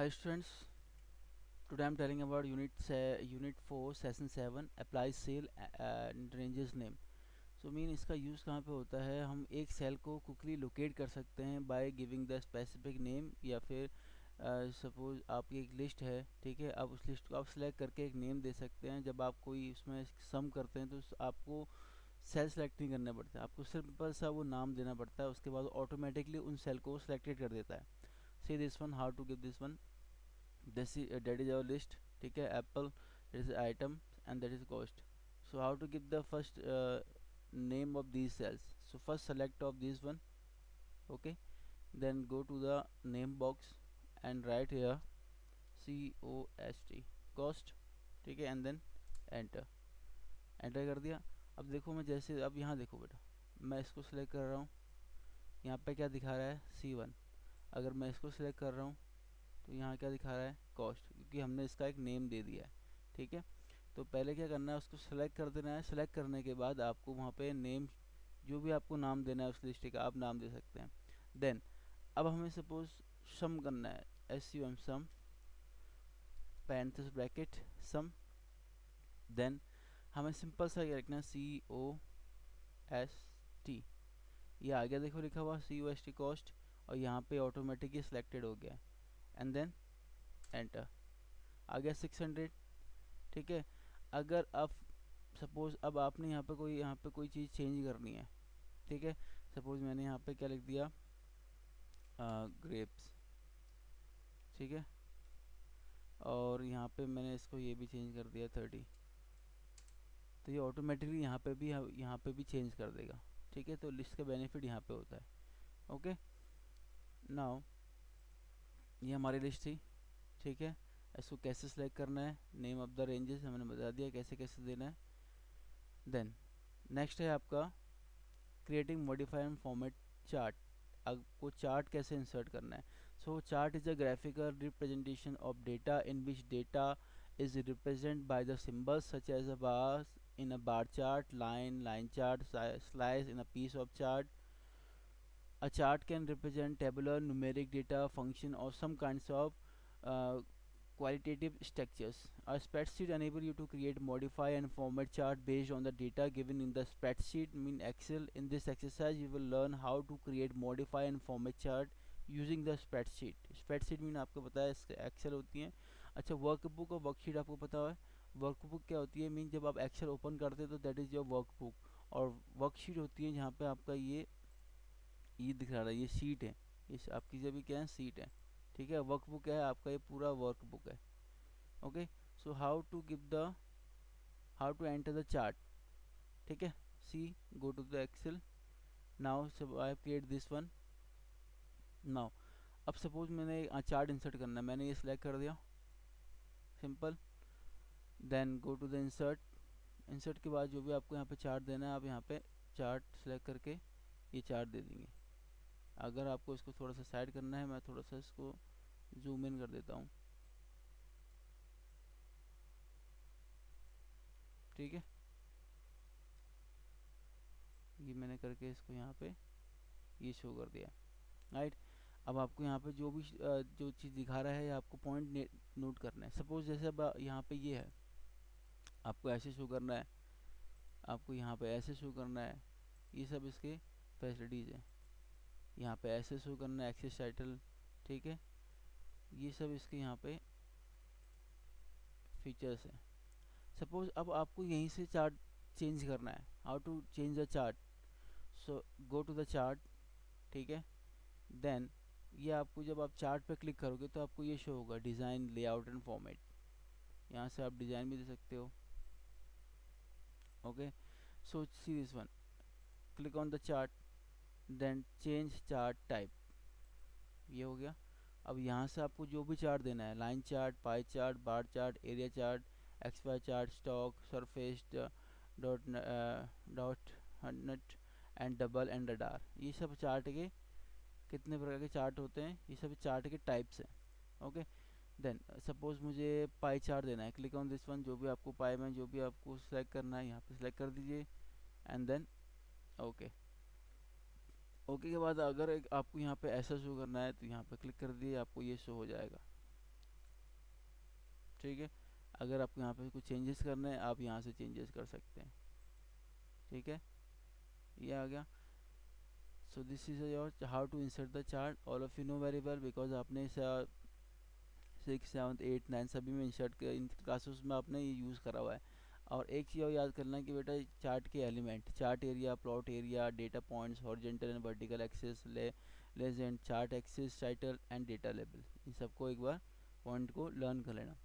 Hi students, today I am telling about unit 4 session 7 apply cell and ranges name. So mean इसका use कहाँ पे होता है, हम एक सेल को क्विकली लोकेट कर सकते हैं by giving the specific name, या फिर सपोज आपकी एक लिस्ट है, ठीक है, आप उस लिस्ट को आप सिलेक्ट करके एक नेम दे सकते हैं। जब आप कोई उसमें सम करते हैं तो आपको सेल सेलेक्ट नहीं करना पड़ता है, आपको सिंपल सा वो नाम देना पड़ता है, उसके बाद ऑटोमेटिकली उन सेल को सिलेक्टेड कर देता है। See this one, how to give this one, that is our list, ठीक है, apple, that is item, and that is cost. So how to give the first name of these cells? So first select of this one, okay, then go to the name box and write here cost, cost, ठीक है, and then enter कर दिया। अब देखो, मैं जैसे अब यहाँ देखो बेटा, मैं इसको सिलेक्ट कर रहा हूँ, यहाँ पे क्या दिखा रहा है C1। अगर मैं इसको सिलेक्ट कर रहा हूँ तो यहाँ क्या दिखा रहा है कॉस्ट, क्योंकि हमने इसका एक नेम दे दिया है, ठीक है। तो पहले क्या करना है, उसको सेलेक्ट कर देना है। सेलेक्ट करने के बाद आपको वहाँ पे नेम, जो भी आपको नाम देना है उस लिस्ट का आप नाम दे सकते हैं। देन अब हमें सपोज सम करना है, SUM सम, पैरेंथेसिस ब्रैकेट सम। देन हमें सिंपल सा क्या रखना है, COST, ये आ गया, देखो लिखा हुआ COST कॉस्ट, और यहाँ पे ऑटोमेटिकली सिलेक्टेड हो गया, एंड देन एंटर आ गया 600, ठीक है। अगर आप सपोज अब आपने यहाँ पे कोई चीज़ चेंज करनी है, ठीक है, सपोज मैंने यहाँ पे क्या लिख दिया, ग्रेप्स, ठीक है, और यहाँ पे मैंने इसको ये भी चेंज कर दिया 30, तो ये ऑटोमेटिकली यहाँ पे भी चेंज कर देगा, ठीक है। तो लिस्ट का बेनिफिट यहाँ पे होता है। ओके, नाउ ये हमारी लिस्ट थी, ठीक है। इसको कैसे सेलेक्ट करना है, नेम ऑफ द रेंजेस हमने बता दिया कैसे कैसे देना है। देन नेक्स्ट है आपका creating modify and format chart. आपको चार्ट कैसे इंसर्ट करना है। So chart is a graphical representation of data in which data is represented by the symbols such as a bar in a bar chart, line chart, slice in a piece of chart. A chart can represent tabular, numeric data, function, or some kinds of qualitative structures. A spreadsheet enable you to create, modify, and format chart based on the data given in the spreadsheet. Mean Excel. In this exercise, you will learn how to create, modify, and format chart using the spreadsheet. Spreadsheet mean आपको पता है Excel होती है। अच्छा, workbook और worksheet आपको पता है। वर्कबुक क्या होती है, मीन जब आप एक्सेल ओपन करते हैं तो दैट इज़ योर वर्कबुक, और वर्कशीट होती है जहाँ पे आपका ये दिख रहा है, ये शीट है, इस आपकी जब भी क्या है सीट है, ठीक है। वर्कबुक है आपका, ये पूरा वर्कबुक है। Okay, so how to enter the chart, ठीक है। See, go to the Excel, now I create this one. Now अब सपोज मैंने चार्ट इंसर्ट करना है, मैंने ये सिलेक्ट कर दिया, simple. Then go to the insert के बाद जो भी आपको यहाँ पे चार्ट देना है, आप यहाँ पे चार्ट सेलेक्ट करके ये चार्ट दे देंगे। अगर आपको इसको थोड़ा सा साइड करना है, मैं थोड़ा सा इसको जूम इन कर देता हूँ, ठीक है। ये मैंने करके इसको यहाँ पे ये शो कर दिया, राइट। अब आपको यहाँ पे जो भी जो चीज़ दिखा रहा है आपको पॉइंट नोट करना है। सपोज जैसे अब यहाँ पे ये है, आपको ऐसे शो करना है, आपको यहाँ पे ऐसे शो करना है, ये सब इसके फैसिलिटीज़ हैं। यहाँ पे ऐसे शो करना है, एक्सेस टाइटल, ठीक है, ये सब इसके यहाँ पे फीचर्स हैं। सपोज अब आपको यहीं से चार्ट चेंज करना है, how to change the chart. So go to the chart, ठीक है। देन ये आपको जब आप चार्ट पे क्लिक करोगे तो आपको ये शो होगा डिज़ाइन, लेआउट एंड फॉर्मेट। यहाँ से आप डिज़ाइन भी दे सकते हो। Okay, so see this one, click on the chart, then change chart type, ये हो गया। अब यहाँ से आपको जो भी चार्ट देना है, line chart, pie chart, bar chart, area chart, XY chart, stock, surface, dot hundred and double and radar, ये सब चार्ट के कितने प्रकार के चार्ट होते हैं, ये सब चार्ट के टाइप्स हैं। ओके, देन सपोज मुझे पाई चार्ट देना है, क्लिक ऑन दिस वन, जो भी आपको पाई में जो भी आपको सेलेक्ट करना है यहाँ पे सेलेक्ट कर दीजिए, एंड देन ओके। ओके के बाद अगर आपको यहाँ पे ऐसा शो करना है तो यहाँ पे क्लिक कर दिए, आपको ये शो हो जाएगा। ठीक है। अगर आपको यहाँ पे कुछ चेंजेस करने हैं आप यहाँ से चेंजेस कर सकते हैं, ठीक है। ये आ गया। So this is your how to insert the chart, all of you know very well because आपने 6, 7, 8, 9 सभी में इंसर्ट इन क्लासेस में आपने ये यूज़ करा हुआ है। और एक चीज़ और याद करना कि बेटा चार्ट के element, chart area, plot area, data points, horizontal and vertical axis, legend, chart axis, title and data label, इन सबको एक बार पॉइंट को लर्न कर लेना।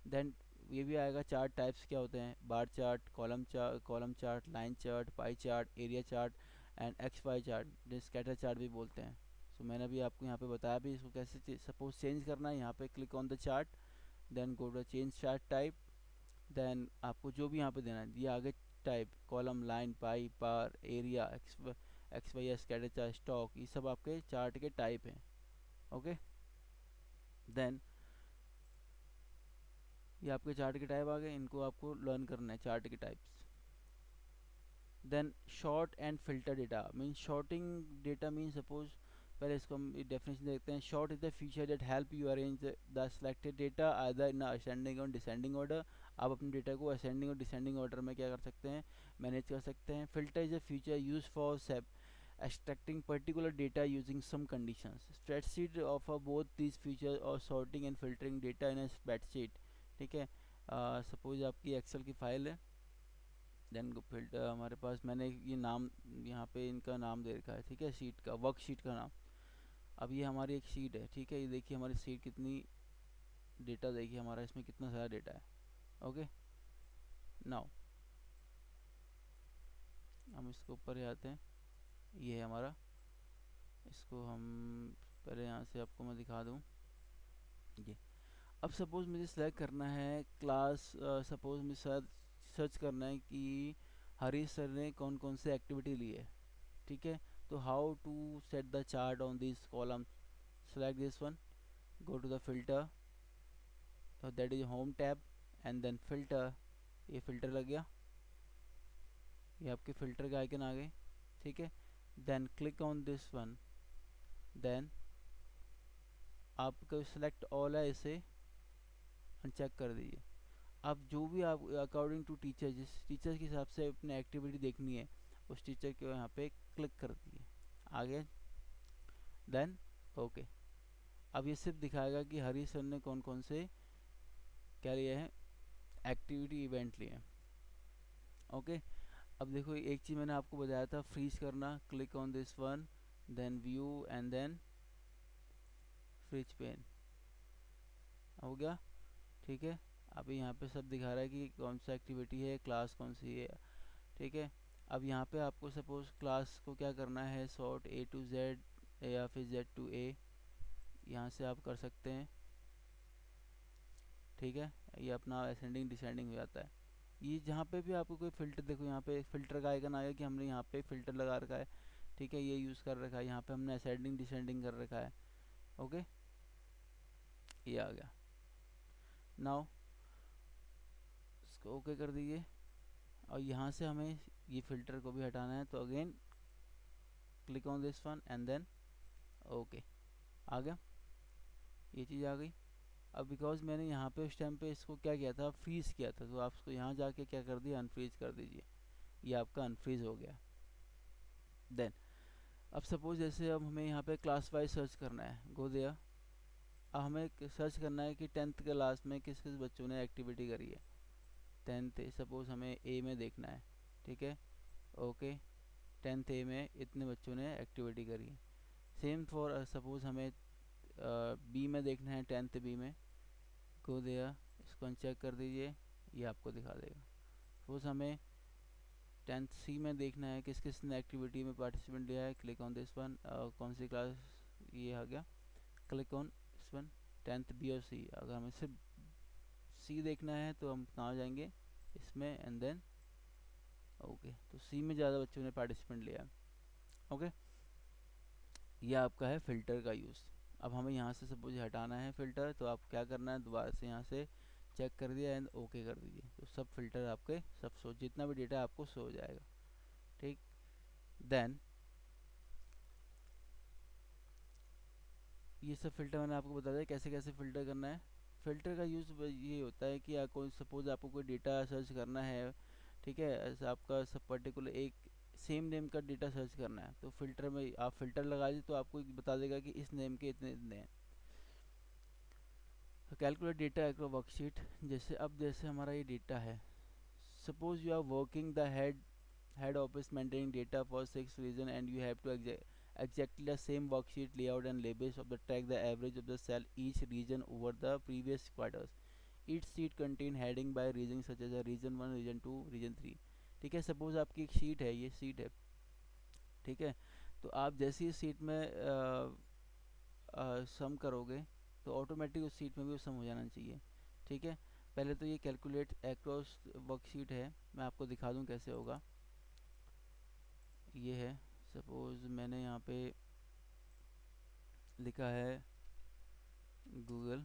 देन ये भी आएगा चार्ट टाइप्स क्या होते हैं, bar chart, column chart, line chart, pie chart, area chart and X Y chart, जिस स्कैटर चार्ट भी बोलते हैं। सो मैंने भी आपको यहाँ पे बताया भी इसको कैसे सपोज चेंज करना है। यहाँ पे click on the chart, then go to change chart type, then आपको जो भी यहाँ पे देना है ये आगे type, column, line, pie, bar, area, X Y, scatter chart, stock, ये सब आपके चार्ट के टाइप हैं। ओके, देन ये आपके चार्ट के टाइप आ गए, इनको आपको लर्न करना है चार्ट के types. Then sort and filter data mean sorting data mean suppose, पहले इसको हम डेफिनेशन देखते हैं। Sort is the feature that help you arrange the selected data either in ascending और डिसेंडिंग ऑर्डर। आप अपने डेटा को असेंडिंग और डिसेंडिंग ऑर्डर में क्या कर सकते हैं, मैनेज कर सकते हैं। Filter is a feature use for extracting particular data using some conditions. Spreadsheet offer both these features or sorting and filtering data in a spreadsheet, ठीक है। सपोज आपकी एक्सेल की फाइल है, देन फिल्टर हमारे पास, मैंने ये नाम यहाँ पे इनका नाम दे रखा है, ठीक है, शीट का, वर्कशीट का नाम। अब ये हमारी एक शीट है, ठीक है, ये देखिए हमारी शीट कितनी डेटा, देखिए हमारा इसमें कितना सारा डेटा है। ओके, नाउ हम इसके ऊपर ही आते हैं, ये है हमारा, इसको हम पहले यहाँ से आपको मैं दिखा दूँ ये। अब सपोज़ मुझे सेलेक्ट करना है क्लास, सपोज़ मुझे सर्च करना है कि हरीश सर ने कौन कौन से एक्टिविटी ली है, ठीक है। तो how to set the chart on this column, select this one, go to the filter, that is home tab and then filter, ये फिल्टर लग गया, ये आपके फिल्टर के आइकन आ गए, ठीक है। Then click on this one, then आपको सेलेक्ट ऑल है, इसे अनचेक कर दीजिए। अब जो भी आप अकॉर्डिंग टू टीचर, जिस टीचर के हिसाब से अपने एक्टिविटी देखनी है उस टीचर को यहाँ पे क्लिक कर दीजिए, आगे देन ओके। अब ये सिर्फ दिखाएगा कि हरीश सर ने कौन कौन से क्या लिए हैं, एक्टिविटी इवेंट लिए हैं। ओके, अब देखो एक चीज़ मैंने आपको बताया था, फ्रीज करना, click on this one, then view and then freeze pane, हो गया, ठीक है। अभी यहाँ पे सब दिखा रहा है कि कौन सा एक्टिविटी है, क्लास कौन सी है, ठीक है। अब यहाँ पे आपको सपोज क्लास को क्या करना है, सॉर्ट A to Z या फिर Z to A, यहाँ से आप कर सकते हैं, ठीक है। ये अपना असेंडिंग डिसेंडिंग हो जाता है। ये जहाँ पे भी आपको कोई फ़िल्टर, देखो यहाँ पे फ़िल्टर का आइकन आएगा कि हमने यहाँ पे फ़िल्टर लगा रखा है, ठीक है, ये यूज़ कर रखा है, यहाँ पे हमने असेंडिंग डिसेंडिंग कर रखा है। ओके, ये आ गया। नाउ इसको ओके कर दीजिए, और यहाँ से हमें ये फ़िल्टर को भी हटाना है, तो again click on this one and then okay, आ गया, ये चीज़ आ गई। अब बिकॉज मैंने यहाँ पे उस टाइम पे इसको क्या किया था, फ्रीज़ किया था, तो आप इसको यहाँ जाके क्या कर दिया, अनफ्रीज कर दीजिए, ये आपका अनफ्रीज हो गया। देन अब सपोज जैसे अब हमें यहाँ पे क्लास वाइज सर्च करना है, गो देयर, अब हमें सर्च करना है कि 10th के लास्ट में किस किस बच्चों ने एक्टिविटी करी है। 10th सपोज हमें ए में देखना है, ठीक है, ओके, 10th ए में इतने बच्चों ने एक्टिविटी करी है। सेम फॉर सपोज हमें बी में देखना है, 10th बी में, गो देयर, इसको अनचेक कर दीजिए, ये आपको दिखा देगा। सपोज हमें 10th सी में देखना है किस किस ने एक्टिविटी में पार्टिसिपेंट लिया है, क्लिक ऑन दिस वन, कौन सी क्लास, ये आ गया, click on this one, 10th B और सी। अगर हमें सिर्फ सी देखना है तो हम कहाँ जाएंगे, इसमें एंड देन ओके, तो सी में ज़्यादा बच्चों ने पार्टिसिपेंट लिया है। ओके, ये आपका है फ़िल्टर का यूज़। अब हमें यहाँ से सपोज हटाना है फ़िल्टर, तो आप क्या करना है, दोबारा से यहाँ से चेक कर दिया एंड ओके कर दीजिए, तो सब फिल्टर आपके सब शो, जितना भी डेटा आपको शो हो जाएगा, ठीक। देन ये सब फिल्टर मैंने आपको बता दिया कैसे कैसे फ़िल्टर करना है। फ़िल्टर का यूज़ ये होता है कि कोई सपोज़ आपको कोई डेटा सर्च करना है, ठीक है, ऐसा आपका सब पर्टिकुलर एक सेम नेम का डेटा सर्च करना है, तो फ़िल्टर में आप फ़िल्टर लगा दीजिए तो आपको बता देगा कि इस नेम के इतने इतने हैं। तो कैलकुलेट डेटा एक्रो वर्कशीट, जैसे हमारा ये डेटा है, suppose you are working the head office maintaining data for 6 region and you have to exactly the same worksheet layout and labels of the track the average of the cell each region over the previous quarters. Each sheet contain heading by region such as a region 1, region 2, region 3. ठीक है, suppose आपकी एक sheet है, ये sheet है, ठीक है, तो आप जैसे ही शीट में सम करोगे तो ऑटोमेटिक उस शीट में भी सम हो जाना चाहिए। ठीक है, पहले तो ये कैलकुलेट एक्रॉस वर्कशीट है, मैं आपको दिखा दूं कैसे होगा। ये है, सपोज मैंने यहाँ पे लिखा है गूगल,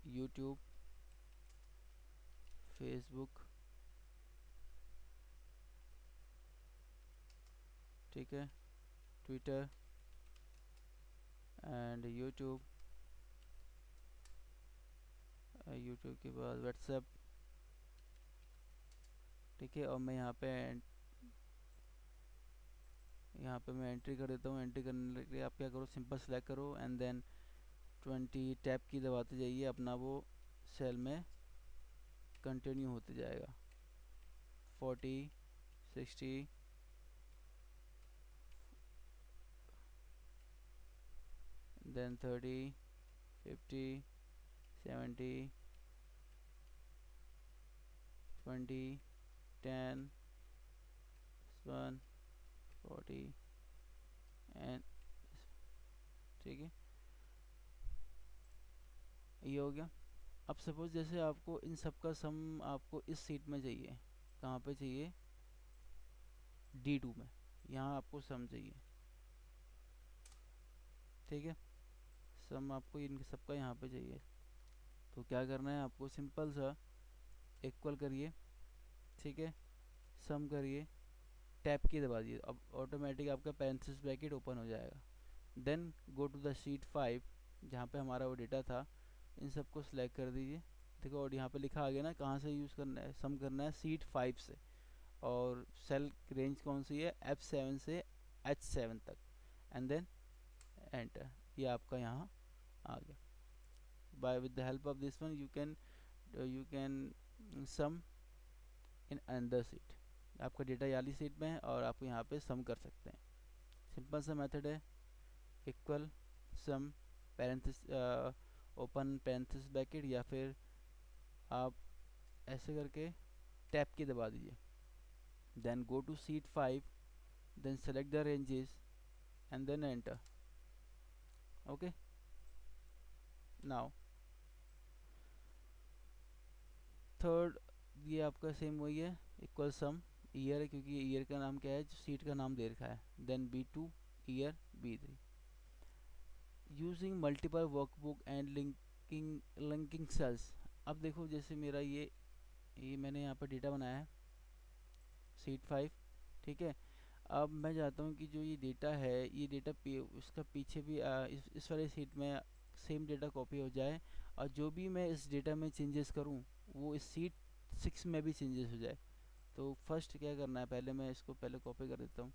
यूट्यूब, फेसबुक, ठीक है, ट्विटर एंड यूट्यूब, यूट्यूब के बाद व्हाट्सएप, ठीक है, और मैं यहाँ पे मैं एंट्री कर देता हूँ। एंट्री करने के लिए आप क्या करो, सिंपल सेलेक्ट करो एंड देन 20 टैब की दबाते जाइए, अपना वो सेल में कंटिन्यू होते जाएगा। 40, 60, देन 30, 50, 70, 20, 10, 1, 40 एंड, ठीक है, ये हो गया। अब सपोज जैसे आपको इन सब का सम आपको इस सीट में चाहिए, कहाँ पे चाहिए, D2 में, यहाँ आपको सम चाहिए, ठीक है, सम आपको इन सबका यहाँ पे चाहिए। तो क्या करना है आपको, सिंपल सा इक्वल करिए, ठीक है, सम करिए, टैब की दबा दिए, अब ऑटोमेटिक आपका पैरेंथेसिस ब्रैकेट ओपन हो जाएगा। Then go to the sheet 5 जहाँ पे हमारा वो डेटा था, इन सबको सिलेक्ट कर दीजिए, देखो, और यहाँ पे लिखा आ गया ना कहाँ से यूज़ करना है, सम करना है शीट 5 से, और सेल रेंज कौन सी है, F7 से H7 तक, एंड देन एंटर, ये आपका यहाँ आ गया। By with the help of this one you can sum in another sheet, आपका डेटा वाली सीट में है और आप यहाँ पे सम कर सकते हैं। सिंपल सा मेथड है, equal sum parenthesis open parenthesis bracket, या फिर आप ऐसे करके टैब की दबा दीजिए, then go to sheet 5, then select the ranges and then enter. Okay, now third, ये आपका सेम वही है, इक्वल सम ईयर है, क्योंकि ईयर का नाम क्या है, जो सीट का नाम दे रखा है, then B2 year, B3, using multiple workbook and linking cells. अब देखो जैसे मेरा ये मैंने यहाँ पर डेटा बनाया है शीट 5, ठीक है, अब मैं चाहता हूँ कि जो ये डेटा है, ये डेटा उसका पीछे भी इस वाले शीट में सेम डेटा कॉपी हो जाए, और जो भी मैं इस डेटा में चेंजेस करूँ वो इस शीट 6 में भी चेंजेस हो जाए। तो फर्स्ट क्या करना है, पहले मैं इसको पहले कॉपी कर देता हूँ,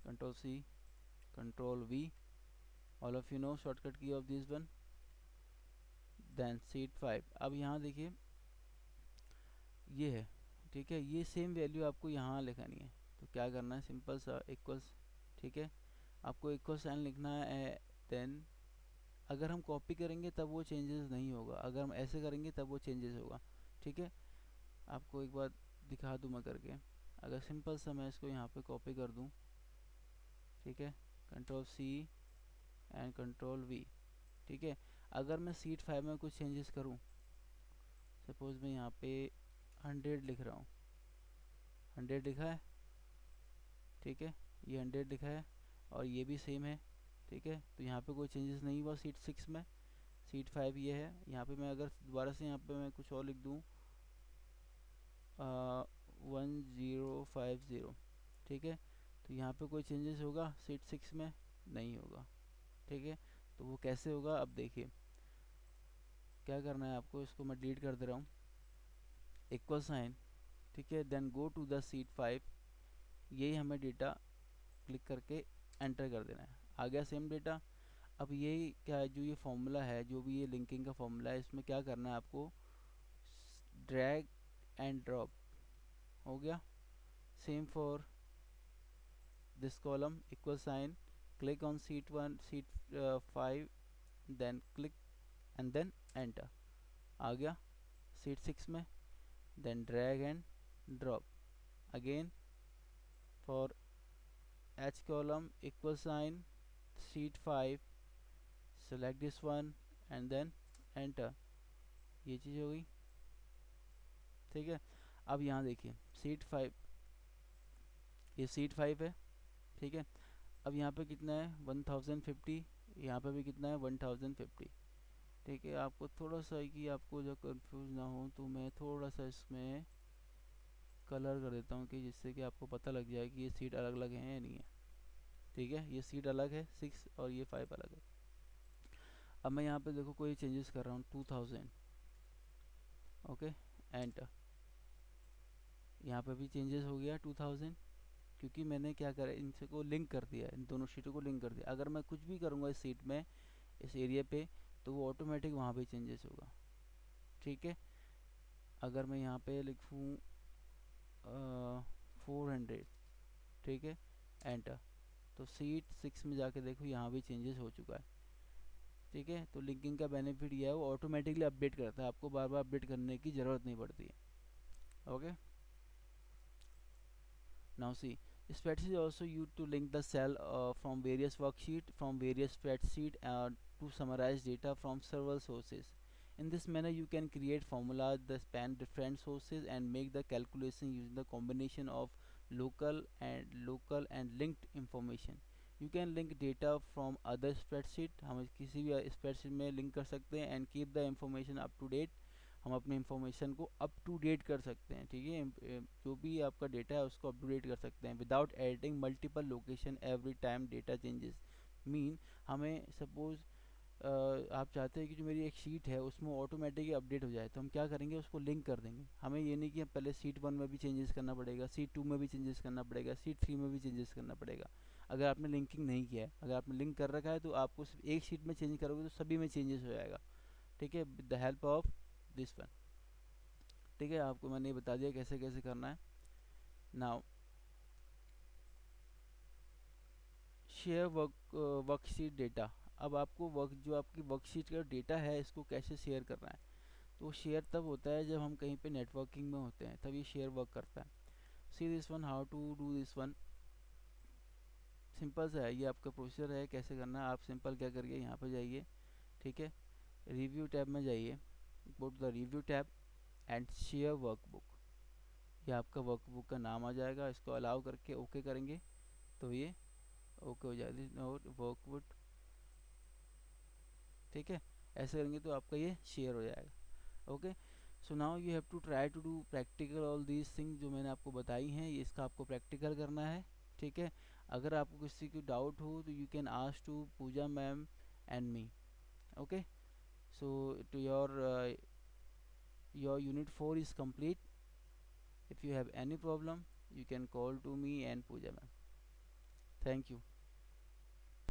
Ctrl+C, Ctrl+V, all of you know shortcut की of this one, then sheet 5। अब यहाँ देखिए ये है, ठीक है, ये सेम वैल्यू आपको यहाँ लिखानी है, तो क्या करना है, सिंपल सा इक्वल्स, ठीक है, आपको इक्वल साइन लिखना है, देन अगर हम कॉपी करेंगे तब वो चेंजेस नहीं होगा, अगर हम ऐसे करेंगे तब वो चेंजेस होगा, ठीक है। आपको एक बार दिखा दूँ मैं करके, अगर सिंपल सा मैं इसको यहाँ पे कॉपी कर दूँ, ठीक है, Ctrl+C एंड Ctrl+V, ठीक है, अगर मैं शीट 5 में कुछ चेंजेस करूँ, सपोज मैं यहाँ पे 100 लिख रहा हूँ, 100 लिखा है, ठीक है, ये 100 लिखा है और ये भी सेम है, ठीक है, तो यहाँ पे कोई चेंजेस नहीं हुआ शीट 6 में। शीट 5 ये है, यहाँ पे मैं अगर दोबारा से यहाँ पे मैं कुछ और लिख दूँ 1050, ठीक है, तो यहाँ पे कोई चेंजेस होगा शीट 6 में, नहीं होगा, ठीक है। तो वो कैसे होगा अब देखिए क्या करना है आपको, इसको मैं डिलीट कर दे रहा हूँ, इक्वल साइन, ठीक है, then go to the sheet 5, यही हमें डेटा क्लिक करके एंटर कर देना है, आ गया सेम डेटा। अब यही क्या है, जो ये फॉर्मूला है, जो भी ये लिंकिंग का फॉर्मूला है, इसमें क्या करना है आपको, ड्रैग एंड ड्रॉप, हो गया। Same for this column, equal sign, click on sheet 1 sheet 5, then click and then enter, आ गया sheet 6 में, then drag and drop again for h column, equal sign, sheet 5, select this one and then enter, ये चीज़ हो गई, ठीक है। अब यहाँ देखिए sheet 5, ये sheet 5 है, ठीक है। अब यहाँ पे कितना है 1050, यहाँ पे भी कितना है 1050, ठीक है। आपको थोड़ा सा है कि आपको जो कंफ्यूज ना हो, तो मैं थोड़ा सा इसमें कलर कर देता हूँ कि जिससे कि आपको पता लग जाए कि ये सीट अलग अलग हैं या नहीं है, ठीक है। ये सीट अलग है 6 और ये 5 अलग है। अब मैं यहाँ पे देखो कोई चेंजेस कर रहा हूँ 2000, ओके, एंटर, यहाँ पे भी चेंजेस हो गया 2000, क्योंकि मैंने क्या करा, इनसे को लिंक कर दिया, इन दोनों शीटों को लिंक कर दिया। अगर मैं कुछ भी करूँगा इस सीट में, इस एरिया पे, तो वो ऑटोमेटिक वहाँ पे चेंजेस होगा, ठीक है। अगर मैं यहाँ पे लिखूँ 400, ठीक है, एंटर, तो सीट 6 में जाके देखो यहाँ भी चेंजेस हो चुका है, ठीक है। तो लिंकिंग का बेनिफिट ये है, वो ऑटोमेटिकली अपडेट करता है, आपको बार बार अपडेट करने की ज़रूरत नहीं पड़ती है, okay. Now see, spreadsheet is also used to link the cell from various worksheet from various spreadsheet to summarize data from several sources. In this manner, you can create formulas that span different sources and make the calculation using the combination of local and linked information. You can link data from other spreadsheet, हम किसी भी spreadsheet में link कर सकते हैं and keep the information up to date, हम अपने information को अप टू डेट कर सकते हैं, ठीक है। जो भी आपका डेटा है उसको अप टू डेट कर सकते हैं without editing multiple location every time data changes. Mean हमें सपोज आप चाहते हैं कि जो मेरी एक शीट है उसमें ऑटोमेटिकली अपडेट हो जाए, तो हम क्या करेंगे, उसको लिंक कर देंगे। हमें ये नहीं कि पहले सीट 1 में भी चेंजेस करना पड़ेगा, सीट 2 में भी चेंजेस करना पड़ेगा, सीट 3 में भी चेंजेस करना पड़ेगा। अगर आपने लिंकिंग नहीं किया है, अगर आपने लिंक कर रखा है, तो आपको सिर्फ एक शीट में चेंज करोगे तो सभी में चेंजेस हो जाएगा, ठीक है, with the help of this one, ठीक है। आपको मैंने बता दिया कैसे कैसे करना है। नाउ शेयर वर्कशीट डेटा, अब आपको जो आपकी वर्कशीट का डेटा है इसको कैसे शेयर करना है, तो शेयर तब होता है जब हम कहीं पे नेटवर्किंग में होते हैं, तब ये शेयर वर्क करता है। See this one, how to do this one, simple सा है, ये आपका प्रोसीजर है कैसे करना है। आप सिंपल क्या करिए, यहाँ पे जाइए, ठीक है, रिव्यू टैब में जाइए, go to the review tab and share workbook, ये आपका वर्कबुक का नाम आ जाएगा, इसको अलाउ करके ओके करेंगे तो ये ओके हो जाएगी और वर्कबुक, ठीक है। ऐसे करेंगे तो आपका ये शेयर हो जाएगा, okay. So now you have to try to do practical all these thing जो मैंने आपको बताई हैं, ये इसका आपको प्रैक्टिकल करना है, ठीक है। अगर आपको किसी की डाउट हो तो you can ask to Pooja ma'am and me, okay. So to your unit 4 is complete. If you have any problem, you can call to me and Pooja ma'am. Thank you.